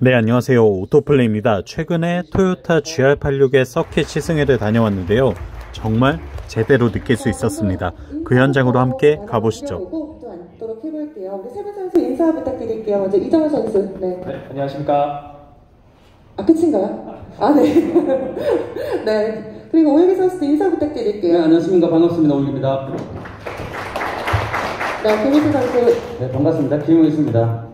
네, 안녕하세요. 오토플레이입니다. 최근에 토요타 GR86의 서킷 시승회를 다녀왔는데요. 정말 제대로 느낄 수 있었습니다. 그 현장으로 함께 가보시죠. 해볼게요. 우리 세 분 선수 인사 부탁드릴게요. 먼저 이정우 선수. 네. 네, 안녕하십니까. 끝인가요? 네. 네. 그리고 오일기 선수도 인사 부탁드릴게요. 네, 안녕하십니까. 반갑습니다. 오일기입니다. 네, 김희수 선수. 네, 반갑습니다. 김우희수입니다.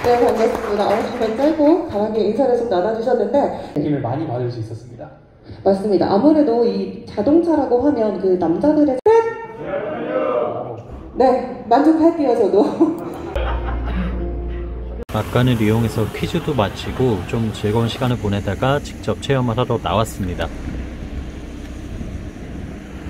네, 반갑습니다. 정말 짧고 강하게 인사를 좀 나눠주셨는데 힘을 많이 받을 수 있었습니다. 맞습니다. 아무래도 이 자동차라고 하면 그 남자들의 네, 만족할게요, 저도. 막간을 이용해서 퀴즈도 마치고 좀 즐거운 시간을 보내다가 직접 체험을 하러 나왔습니다.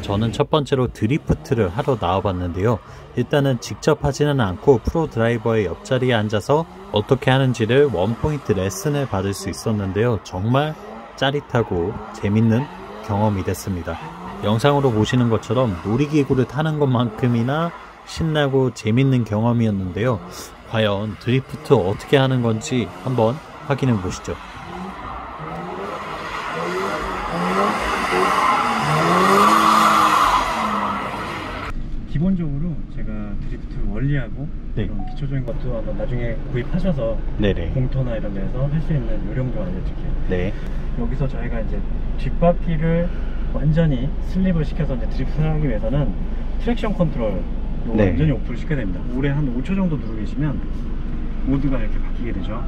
저는 첫 번째로 드리프트를 하러 나와봤는데요. 일단은 직접 하지는 않고 프로 드라이버의 옆자리에 앉아서 어떻게 하는지를 원포인트 레슨을 받을 수 있었는데요. 정말 짜릿하고 재밌는 경험이 됐습니다. 영상으로 보시는 것처럼 놀이기구를 타는 것만큼이나 신나고 재밌는 경험이었는데요. 과연 드리프트 어떻게 하는 건지 한번 확인해 보시죠. 기본적으로 제가 드리프트 원리하고 이런 기초적인 것도 아마 나중에 구입하셔서 공터나 이런 데서 할 수 있는 요령 좀 알려드릴게요. 네. 여기서 저희가 이제 뒷바퀴를 완전히 슬립을 시켜서 이제 드리프트를 하기 위해서는 트랙션 컨트롤 완전히 오프를 시켜야 됩니다. 오래 한 5초 정도 누르고 계시면 모드가 이렇게 바뀌게 되죠.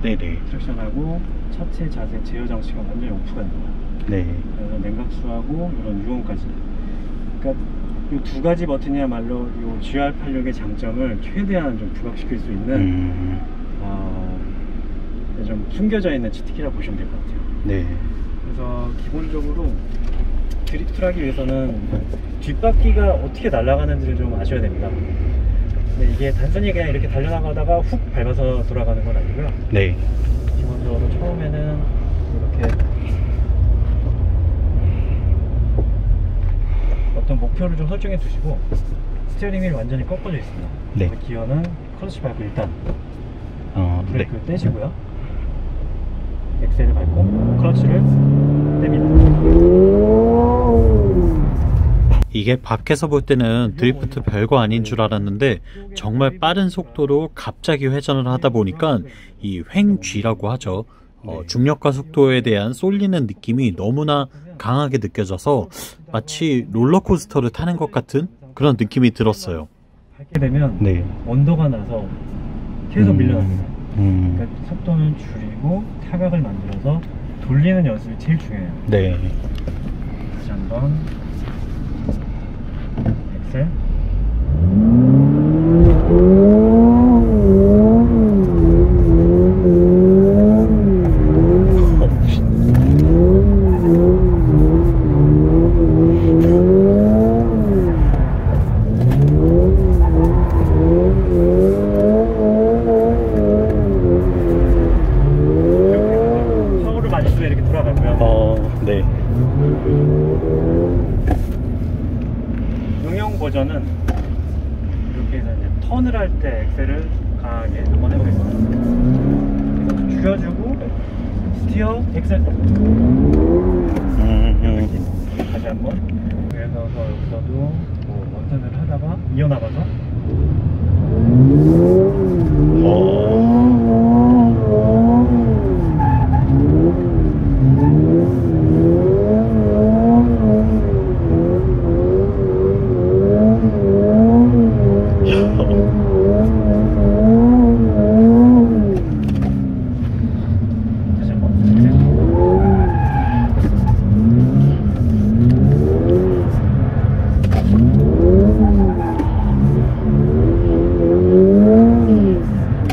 네네. 트랙션하고 차체 자세 제어 장치가 완전히 오프가 됩니다. 네. 그래서 냉각수하고 이런 유온까지. 그러니까 이 두 가지 버튼이야말로 이 GR86의 장점을 최대한 좀 부각시킬 수 있는 좀 숨겨져 있는 치트키라고 보시면 될 것 같아요. 네. 그래서 기본적으로 드리프트를 하기 위해서는 뒷바퀴가 어떻게 날아가는지를 좀 아셔야 됩니다. 근데 이게 단순히 그냥 이렇게 달려나가다가 훅 밟아서 돌아가는 건 아니고요. 네. 기본적으로 처음에는 이렇게 어떤 목표를 좀 설정해 두시고 스티어링 휠이 완전히 꺾어져 있습니다. 네. 기어는 클러치 밟고 일단 브레이크를 네. 떼시고요. 엑셀을 밟고 클러치를 뗍니다. 이게 밖에서 볼 때는 드리프트 별거 아닌 줄 알았는데 정말 빠른 속도로 갑자기 회전을 하다 보니까 이 횡쥐라고 하죠. 중력과 속도에 대한 쏠리는 느낌이 너무나 강하게 느껴져서 마치 롤러코스터를 타는 것 같은 그런 느낌이 들었어요. 밟게 되면 언더가 나서 계속 밀려납니다. 그러니까 속도는 줄이고 타각을 만들어서 돌리는 연습이 제일 중요해요. 네. 다시 한번 엑셀. 응용 버전은 이렇게 해서 이제 턴을 할 때 엑셀을 강하게 한번 해보겠습니다. 그래서 줄여주고 스티어 엑셀 다시 한번. 그래서 여기서도 뭐 원턴을 하다가 이어나가서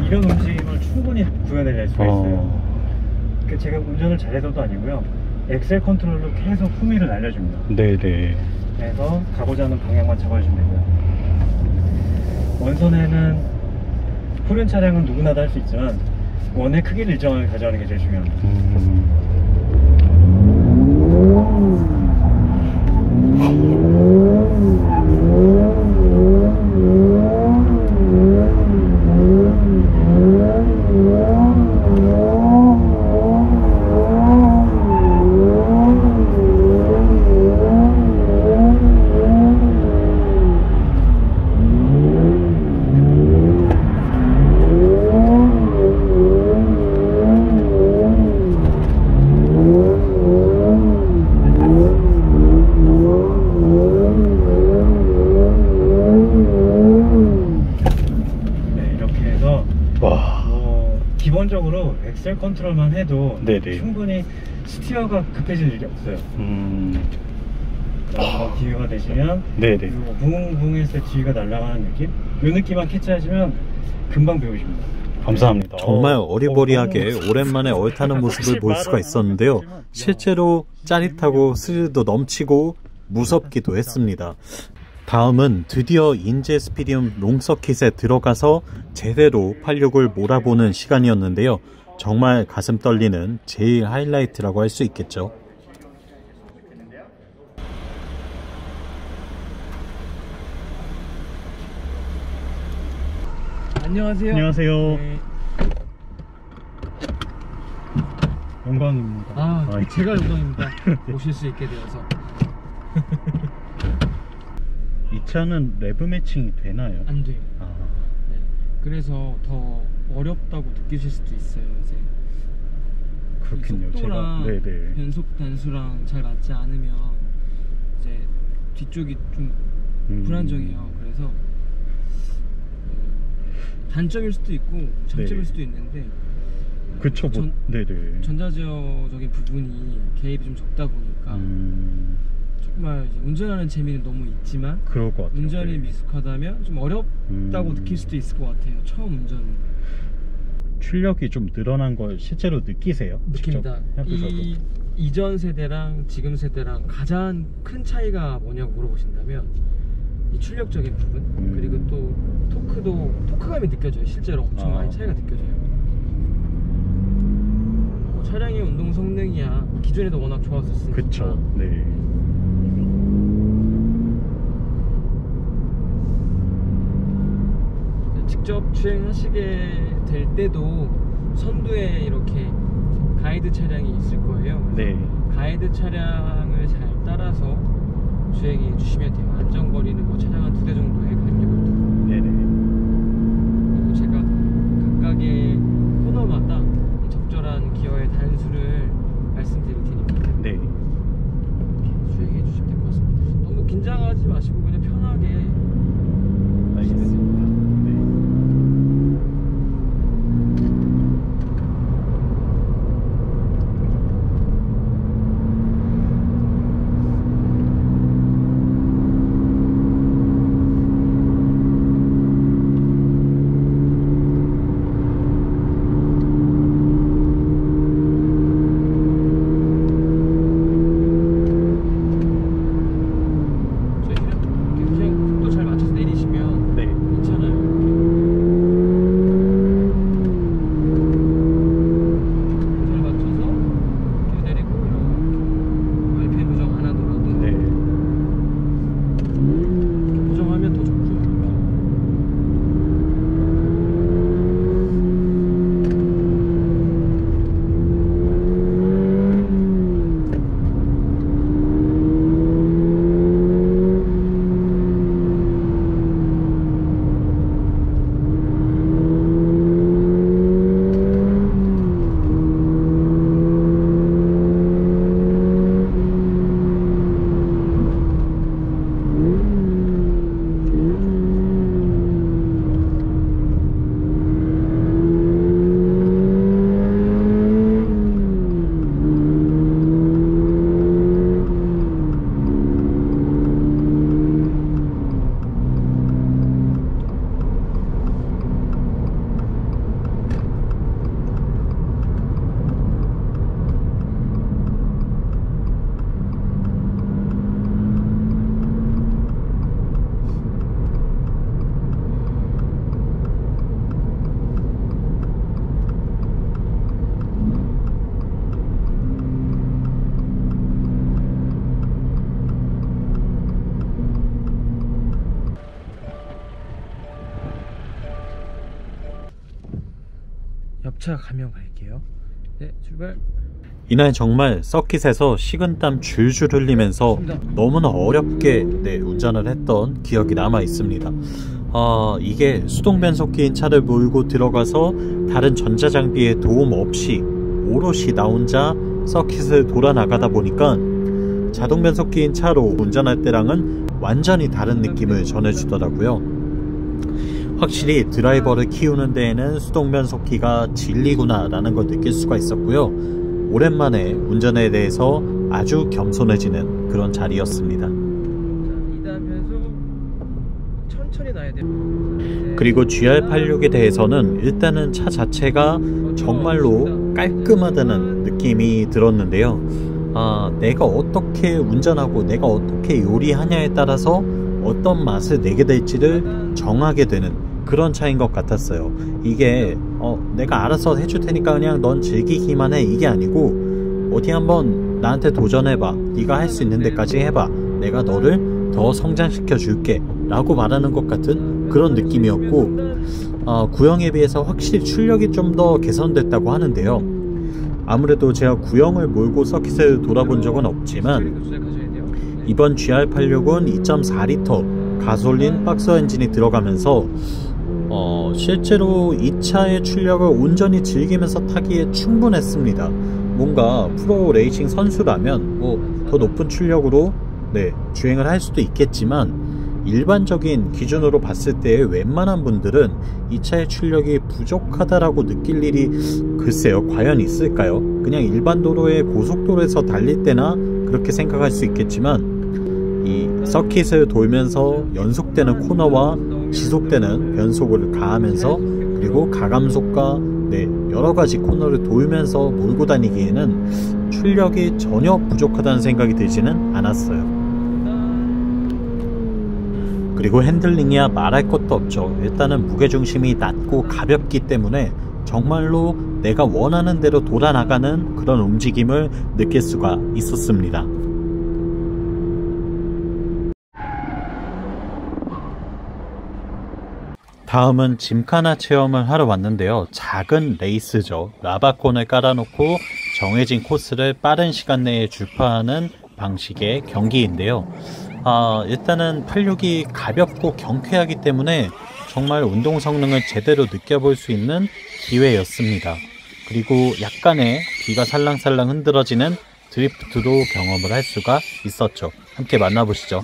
이런 움직임을 충분히 구현해낼 수가 있어요. 제가 운전을 잘해서도 아니고요. 엑셀 컨트롤로 계속 후미를 날려줍니다. 네네. 그래서 가고자 하는 방향만 잡아주시면 되고요. 원선에는 후륜 차량은 누구나 다 할 수 있지만 원의 크기를 일정하게 가져가는 게 제일 중요합니다. 엑셀 컨트롤만 해도 네네. 충분히 스티어가 급해질 일이 없어요. 한번 기회가 되시면 네네. 붕붕 했을 때 뒤가 날아가는 느낌? 이 느낌만 캐치하시면 금방 배우십니다. 감사합니다. 정말 어리버리하게 오랜만에 얼타는 모습을 볼 수가 있었는데요. 실제로 짜릿하고 스릴도 넘치고 무섭기도 했습니다. 다음은 드디어 인제 스피디움 롱서킷에 들어가서 제대로 활력을 몰아보는 시간이었는데요. 정말 가슴 떨리는 제일 하이라이트라고 할 수 있겠죠. 안녕하세요. 안녕하세요. 네. 영광입니다. 제가 영광입니다. 오실 수 있게 되어서. 이 차는 레브 매칭이 되나요? 안 돼요. 네. 그래서 더 어렵다고 느끼실 수도 있어요. 이제 그렇군요. 속도랑 네네. 변속 단수랑 잘 맞지 않으면 이제 뒤쪽이 좀 불안정해요. 그래서 단점일 수도 있고 장점일 수도 있는데 그쵸. 네네. 전자제어적인 부분이 개입이 좀 적다 보니까 정말 이제 운전하는 재미는 너무 있지만 그럴 것 같아요. 운전이 네. 미숙하다면 좀 어렵다고 느낄 수도 있을 것 같아요. 처음 운전은. 출력이 좀 늘어난 걸 실제로 느끼세요? 느낍니다. 이 이전 세대랑 지금 세대랑 가장 큰 차이가 뭐냐고 물어보신다면 이 출력적인 부분 그리고 또 토크감이 느껴져요. 실제로 엄청 많이 차이가 느껴져요. 차량의 운동 성능이야 기존에도 워낙 좋았었으니까. 그쵸. 네. 직접 주행하시게 될 때도 선두에 이렇게 가이드 차량이 있을 거예요. 네. 가이드 차량을 잘 따라서 주행해 주시면 돼요. 안전거리는 뭐 차량 한 2대 정도의 간격을 두고. 네네. 그리고 제가 각각의 코너마다 적절한 기어의 단수를 말씀드릴 테니까 네. 이렇게 주행해 주시면 될 것 같습니다. 너무 긴장하지 마시고 그냥 편하게 알겠습니다. 옆차 가면 갈게요. 네, 출발. 이날 정말 서킷에서 식은땀 줄줄 흘리면서 너무나 어렵게 운전을 했던 기억이 남아 있습니다. 이게 수동 변속기인 차를 몰고 들어가서 다른 전자장비의 도움 없이 오롯이 나 혼자 서킷을 돌아 나가다 보니까 자동 변속기인 차로 운전할 때랑은 완전히 다른 느낌을 전해주더라고요. 확실히 드라이버를 키우는 데에는 수동 변속기가 진리구나 라는 걸 느낄 수가 있었고요. 오랜만에 운전에 대해서 아주 겸손해지는 그런 자리였습니다. 2단 변속 천천히 놔야 돼요. 그리고 GR86에 대해서는 일단은 차 자체가 정말로 깔끔하다는 느낌이 들었는데요. 내가 어떻게 운전하고 내가 어떻게 요리하냐에 따라서 어떤 맛을 내게 될지를 정하게 되는 그런 차인 것 같았어요. 이게 내가 알아서 해줄 테니까 그냥 넌 즐기기만 해, 이게 아니고 어디 한번 나한테 도전해봐, 네가 할 수 있는 데까지 해봐, 내가 너를 더 성장시켜 줄게 라고 말하는 것 같은 그런 느낌이었고, 구형에 비해서 확실히 출력이 좀 더 개선됐다고 하는데요. 아무래도 제가 구형을 몰고 서킷을 돌아본 적은 없지만 이번 GR86은 2.4리터 가솔린 박스 엔진이 들어가면서 실제로 이 차의 출력을 온전히 즐기면서 타기에 충분했습니다. 뭔가 프로 레이싱 선수라면 뭐 더 높은 출력으로 주행을 할 수도 있겠지만, 일반적인 기준으로 봤을 때 웬만한 분들은 이 차의 출력이 부족하다라고 느낄 일이 글쎄요 과연 있을까요? 그냥 일반 도로의 고속도로에서 달릴 때나 그렇게 생각할 수 있겠지만, 이 서킷을 돌면서 연속되는 코너와 지속되는 변속을 가하면서 그리고 가감속과 여러가지 코너를 돌면서 몰고 다니기에는 출력이 전혀 부족하다는 생각이 들지는 않았어요. 그리고 핸들링이야 말할 것도 없죠. 일단은 무게중심이 낮고 가볍기 때문에 정말로 내가 원하는 대로 돌아나가는 그런 움직임을 느낄 수가 있었습니다. 다음은 짐카나 체험을 하러 왔는데요. 작은 레이스죠. 라바콘을 깔아놓고 정해진 코스를 빠른 시간 내에 주파하는 방식의 경기인데요. 일단은 86이 가볍고 경쾌하기 때문에 정말 운동 성능을 제대로 느껴볼 수 있는 기회였습니다. 그리고 약간의 비가 살랑살랑 흔들어지는 드리프트도 경험을 할 수가 있었죠. 함께 만나보시죠.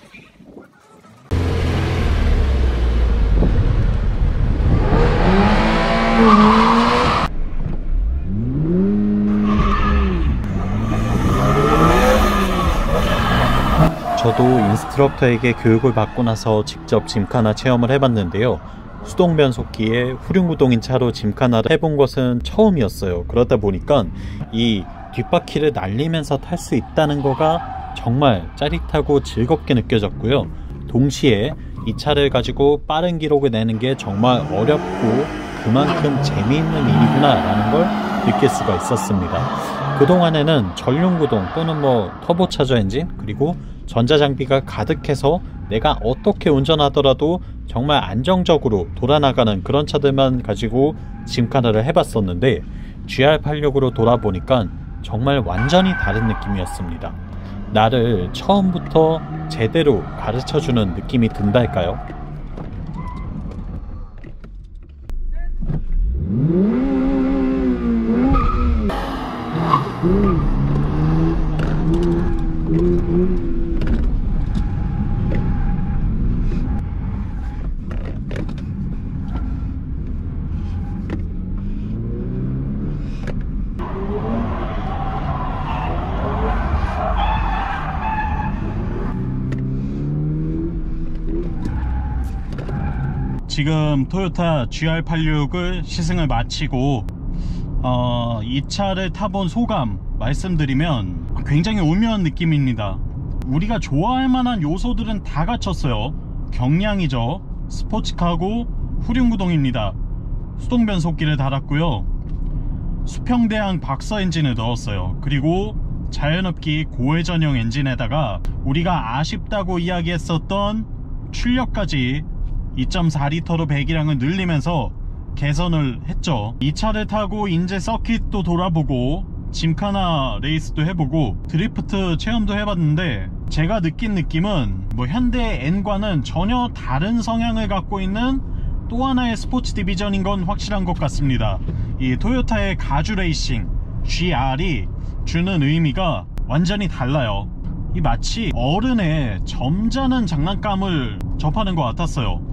저도 인스트럭터에게 교육을 받고 나서 직접 짐카나 체험을 해봤는데요. 수동 변속기에 후륜구동인 차로 짐카나를 해본 것은 처음이었어요. 그러다 보니까 이 뒷바퀴를 날리면서 탈 수 있다는 거가 정말 짜릿하고 즐겁게 느껴졌고요. 동시에 이 차를 가지고 빠른 기록을 내는 게 정말 어렵고 그만큼 재미있는 일이구나 라는 걸 느낄 수가 있었습니다. 그동안에는 전륜구동 또는 터보차저 엔진 그리고 전자장비가 가득해서 내가 어떻게 운전하더라도 정말 안정적으로 돌아나가는 그런 차들만 가지고 짐카나를 해봤었는데, GR86으로 돌아보니까 정말 완전히 다른 느낌이었습니다. 나를 처음부터 제대로 가르쳐주는 느낌이 든달까요? 지금 토요타 GR86을 시승을 마치고 이 차를 타본 소감 말씀드리면 굉장히 오묘한 느낌입니다. 우리가 좋아할 만한 요소들은 다 갖췄어요. 경량이죠. 스포츠카고 후륜구동입니다. 수동 변속기를 달았고요. 수평대항 박서 엔진을 넣었어요. 그리고 자연흡기 고회전형 엔진에다가 우리가 아쉽다고 이야기했었던 출력까지 2.4리터로 배기량을 늘리면서 개선을 했죠. 이 차를 타고 이제 서킷도 돌아보고 짐카나 레이스도 해보고 드리프트 체험도 해봤는데, 제가 느낀 느낌은 현대 N과는 전혀 다른 성향을 갖고 있는 또 하나의 스포츠 디비전인 건 확실한 것 같습니다. 이 토요타의 가주 레이싱 GR이 주는 의미가 완전히 달라요. 이 마치 어른의 점잖은 장난감을 접하는 것 같았어요.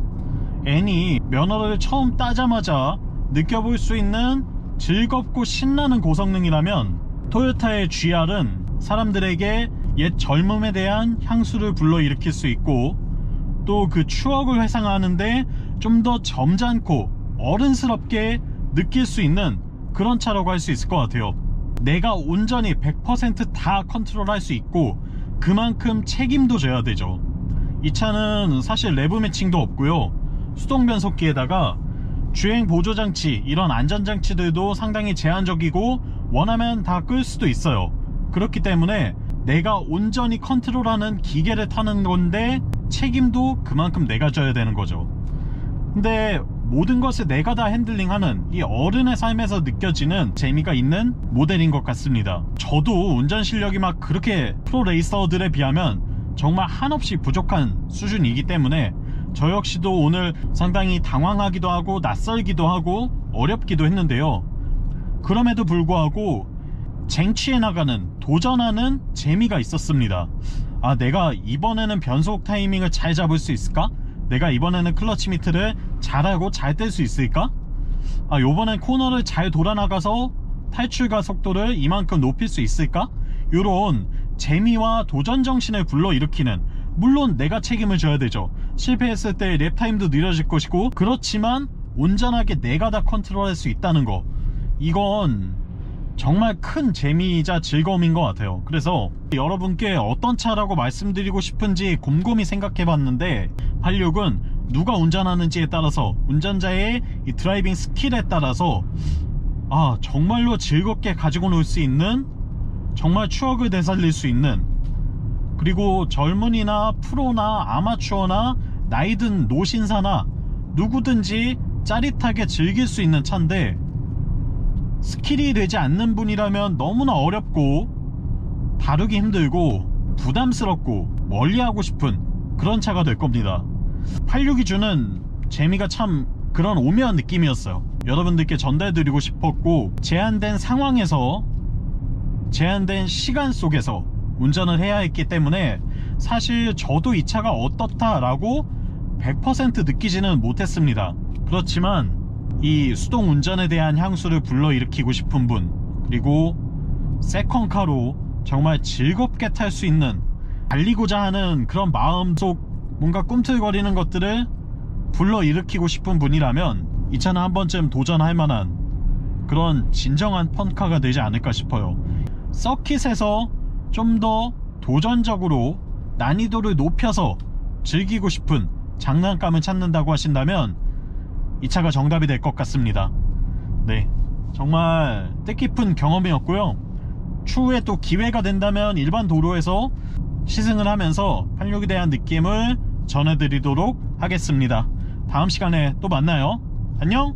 N이 면허를 처음 따자마자 느껴볼 수 있는 즐겁고 신나는 고성능이라면 토요타의 GR은 사람들에게 옛 젊음에 대한 향수를 불러일으킬 수 있고 또 그 추억을 회상하는데 좀 더 점잖고 어른스럽게 느낄 수 있는 그런 차라고 할 수 있을 것 같아요. 내가 온전히 100% 다 컨트롤할 수 있고 그만큼 책임도 져야 되죠. 이 차는 사실 내부 매칭도 없고요, 수동 변속기에다가 주행 보조장치, 이런 안전장치들도 상당히 제한적이고 원하면 다 끌 수도 있어요. 그렇기 때문에 내가 온전히 컨트롤하는 기계를 타는 건데 책임도 그만큼 내가 져야 되는 거죠. 근데 모든 것을 내가 다 핸들링하는 이 어른의 삶에서 느껴지는 재미가 있는 모델인 것 같습니다. 저도 운전 실력이 막 그렇게 프로 레이서들에 비하면 정말 한없이 부족한 수준이기 때문에 저 역시도 오늘 상당히 당황하기도 하고 낯설기도 하고 어렵기도 했는데요, 그럼에도 불구하고 쟁취해 나가는, 도전하는 재미가 있었습니다. 아, 내가 이번에는 변속 타이밍을 잘 잡을 수 있을까? 내가 이번에는 클러치 미트를 잘하고 잘 뗄 수 있을까? 아, 요번엔 코너를 잘 돌아나가서 탈출과 속도를 이만큼 높일 수 있을까? 요런 재미와 도전 정신을 불러일으키는, 물론 내가 책임을 져야 되죠. 실패했을 때 랩타임도 느려질 것이고, 그렇지만 온전하게 내가 다 컨트롤할 수 있다는 거, 이건 정말 큰 재미이자 즐거움인 것 같아요. 그래서 여러분께 어떤 차라고 말씀드리고 싶은지 곰곰이 생각해 봤는데 86은 누가 운전하는지에 따라서, 운전자의 이 드라이빙 스킬에 따라서 정말로 즐겁게 가지고 놀 수 있는, 정말 추억을 되살릴 수 있는, 그리고 젊은이나 프로나 아마추어나 나이든 노신사나 누구든지 짜릿하게 즐길 수 있는 차인데, 스킬이 되지 않는 분이라면 너무나 어렵고 다루기 힘들고 부담스럽고 멀리하고 싶은 그런 차가 될 겁니다. 86이 주는 재미가 참 그런 오묘한 느낌이었어요. 여러분들께 전달드리고 싶었고, 제한된 상황에서, 제한된 시간 속에서 운전을 해야 했기 때문에 사실 저도 이 차가 어떻다라고 100% 느끼지는 못했습니다. 그렇지만 이 수동 운전에 대한 향수를 불러일으키고 싶은 분, 그리고 세컨카로 정말 즐겁게 탈 수 있는, 달리고자 하는 그런 마음속 뭔가 꿈틀거리는 것들을 불러일으키고 싶은 분이라면 이 차는 한 번쯤 도전할 만한 그런 진정한 펀카가 되지 않을까 싶어요. 서킷에서 좀 더 도전적으로 난이도를 높여서 즐기고 싶은 장난감을 찾는다고 하신다면 이 차가 정답이 될 것 같습니다. 네, 정말 뜻깊은 경험이었고요. 추후에 또 기회가 된다면 일반 도로에서 시승을 하면서 86에 대한 느낌을 전해드리도록 하겠습니다. 다음 시간에 또 만나요. 안녕.